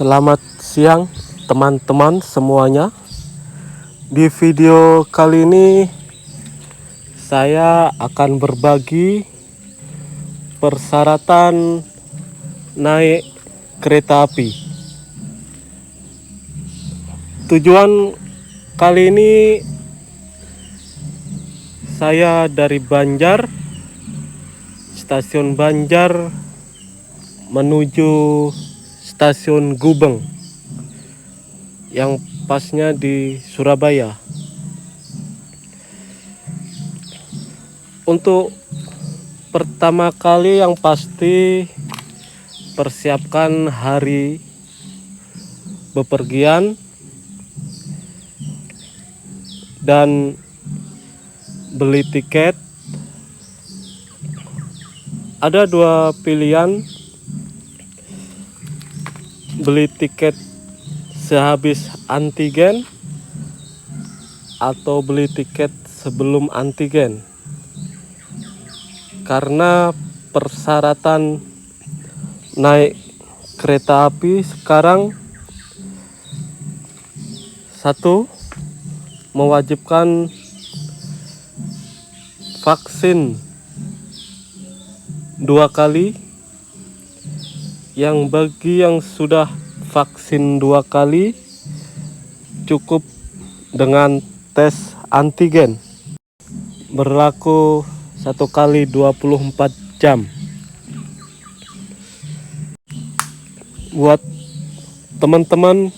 Selamat siang teman-teman semuanya. Di video kali ini saya akan berbagi persyaratan naik kereta api. Tujuan kali ini saya dari Banjar, stasiun Banjar menuju stasiun Gubeng yang pasnya di Surabaya. Untuk pertama kali yang pasti persiapkan hari bepergian dan beli tiket. Ada dua pilihan, beli tiket sehabis antigen atau beli tiket sebelum antigen, karena persyaratan naik kereta api sekarang satu, mewajibkan vaksin 2 kali. Yang bagi yang sudah vaksin 2 kali cukup dengan tes antigen berlaku 1 kali 24 jam. Buat teman-teman,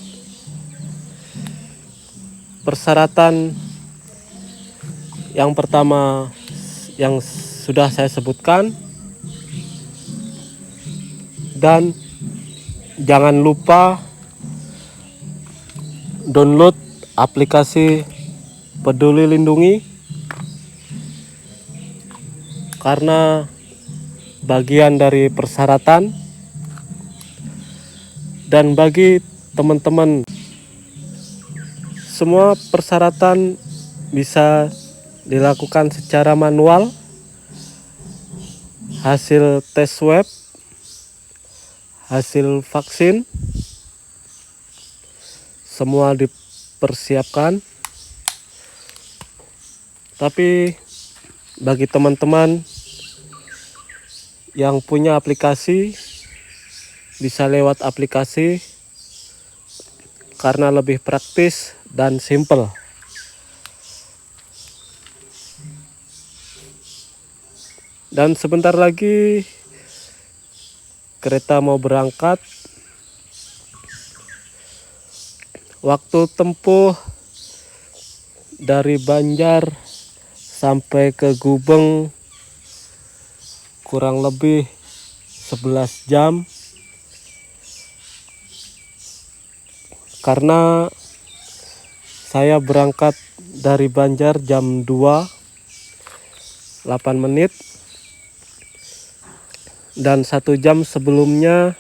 persyaratan yang pertama yang sudah saya sebutkan, dan jangan lupa download aplikasi Peduli Lindungi, karena bagian dari persyaratan. Dan bagi teman-teman, semua persyaratan bisa dilakukan secara manual. Hasil tes swab, hasil vaksin, semua dipersiapkan. Tapi bagi teman-teman yang punya aplikasi, bisa lewat aplikasi karena lebih praktis dan simple. Dan sebentar lagi kereta mau berangkat. Waktu tempuh dari Banjar sampai ke Gubeng kurang lebih 11 jam. Karena saya berangkat dari Banjar jam 2, 8 menit. Dan 1 jam sebelumnya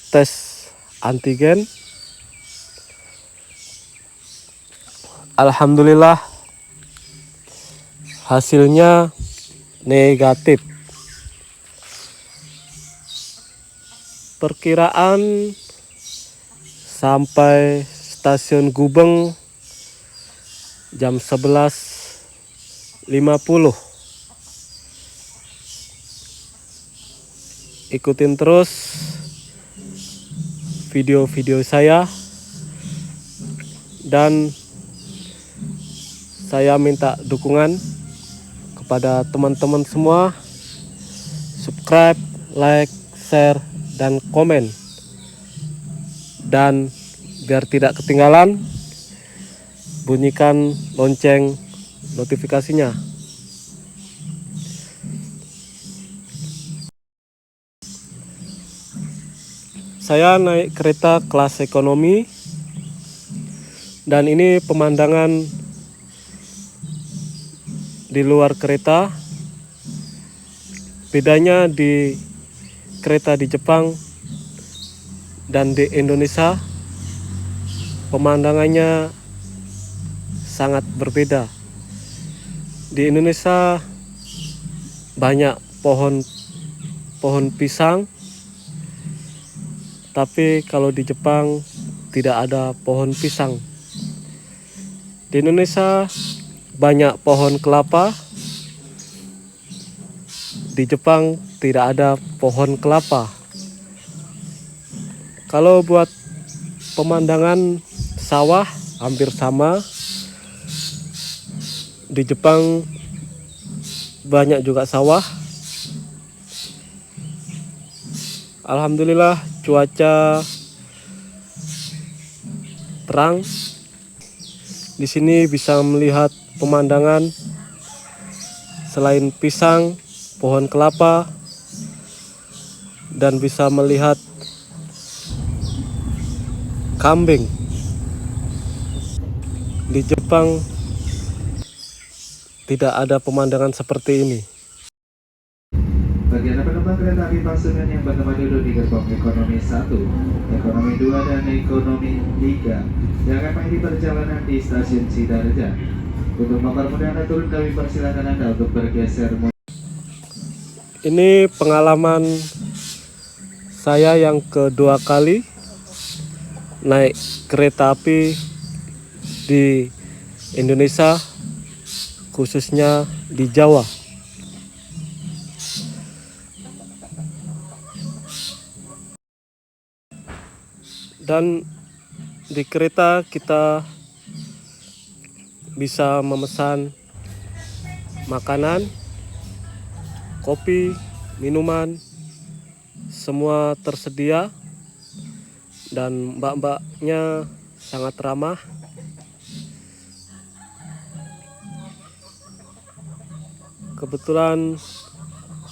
tes antigen. Alhamdulillah hasilnya negatif. Perkiraan sampai stasiun Gubeng jam 11.50. Ikutin terus video-video saya, dan saya minta dukungan kepada teman-teman semua. Subscribe, like, share, dan komen. Dan biar tidak ketinggalan, bunyikan lonceng notifikasinya. Saya naik kereta kelas ekonomi, dan ini pemandangan di luar kereta. Bedanya di kereta di Jepang dan di Indonesia, pemandangannya sangat berbeda. Di Indonesia banyak pohon pisang, Tapi kalau di Jepang tidak ada pohon pisang. Di Indonesia banyak pohon kelapa. Di Jepang tidak ada pohon kelapa. Kalau buat pemandangan sawah hampir sama. Di Jepang banyak juga sawah. Alhamdulillah cuaca terang. Di sini bisa melihat pemandangan selain pisang, pohon kelapa, dan bisa melihat kambing. Di Jepang tidak ada pemandangan seperti ini. Bagian penumpang kereta api Pasungan yang bertempat duduk di gerbong ekonomi 1, ekonomi 2, dan ekonomi 3 yang akan mengakhiri perjalanan di stasiun Sidarja. Untuk mempermudah Anda turun, kami persilakan Anda untuk bergeser. Ini pengalaman saya yang kedua kali naik kereta api di Indonesia, khususnya di Jawa. Dan di kereta kita bisa memesan makanan, kopi, minuman, semua tersedia, dan mbak-mbaknya sangat ramah. Kebetulan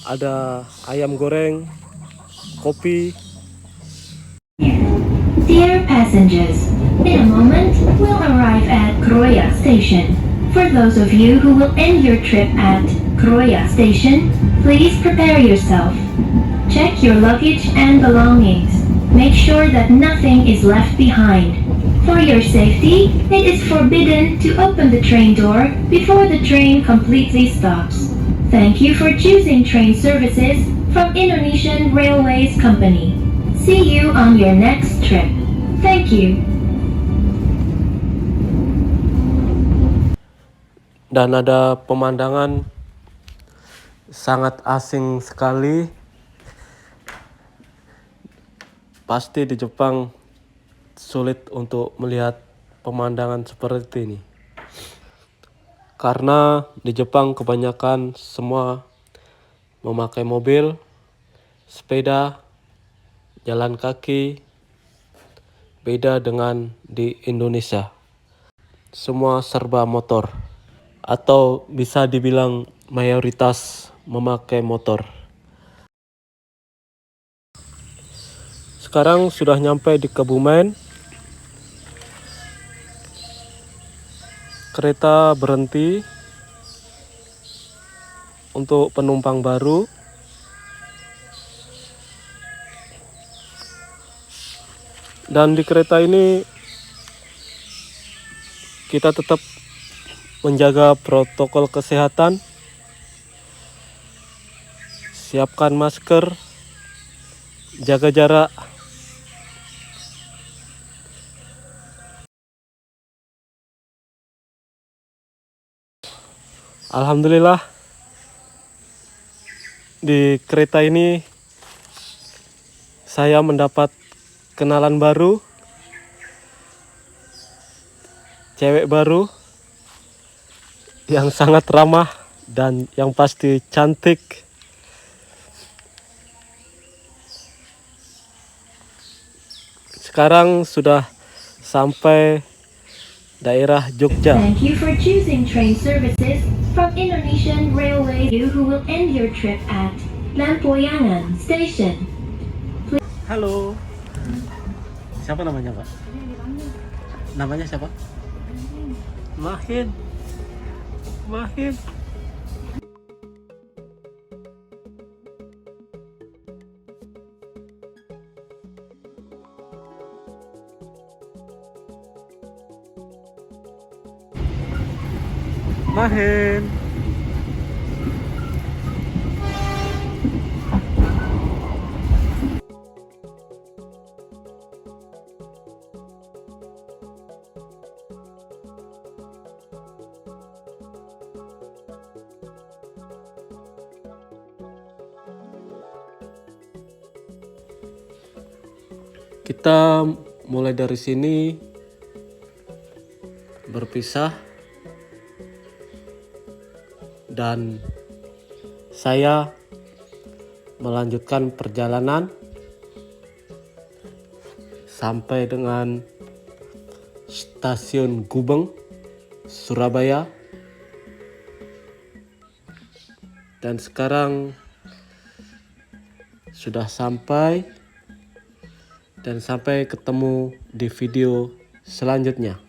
ada ayam goreng, kopi. Dear passengers, in a moment we'll arrive at Kroya Station. For those of you who will end your trip at Kroya Station, please prepare yourself. Check your luggage and belongings. Make sure that nothing is left behind. For your safety, it is forbidden to open the train door before the train completely stops. Thank you for choosing train services from Indonesian Railways Company. See you on your next trip. Thank you. Dan ada pemandangan sangat asing sekali. Pasti di Jepang sulit untuk melihat pemandangan seperti ini. Karena di Jepang kebanyakan semua memakai mobil, sepeda, jalan kaki. Beda dengan di Indonesia. Semua serba motor. Atau bisa dibilang mayoritas memakai motor. Sekarang sudah nyampe di Kebumen. Kereta berhenti untuk penumpang baru. Dan di kereta ini kita tetap menjaga protokol kesehatan. Siapkan masker, jaga jarak. Alhamdulillah di kereta ini saya mendapat kenalan baru, cewek baru yang sangat ramah dan yang pasti cantik. Sekarang sudah sampai daerah Jogja. Thank you for choosing train services from Indonesian Railways. You who will end your trip at Lampoyangan Station. Halo. Siapa namanya, Pak? Namanya siapa? Mahin. Mahin. Mahin. Kita mulai dari sini berpisah dan saya melanjutkan perjalanan sampai dengan stasiun Gubeng, Surabaya. Dan sekarang sudah sampai, dan sampai ketemu di video selanjutnya.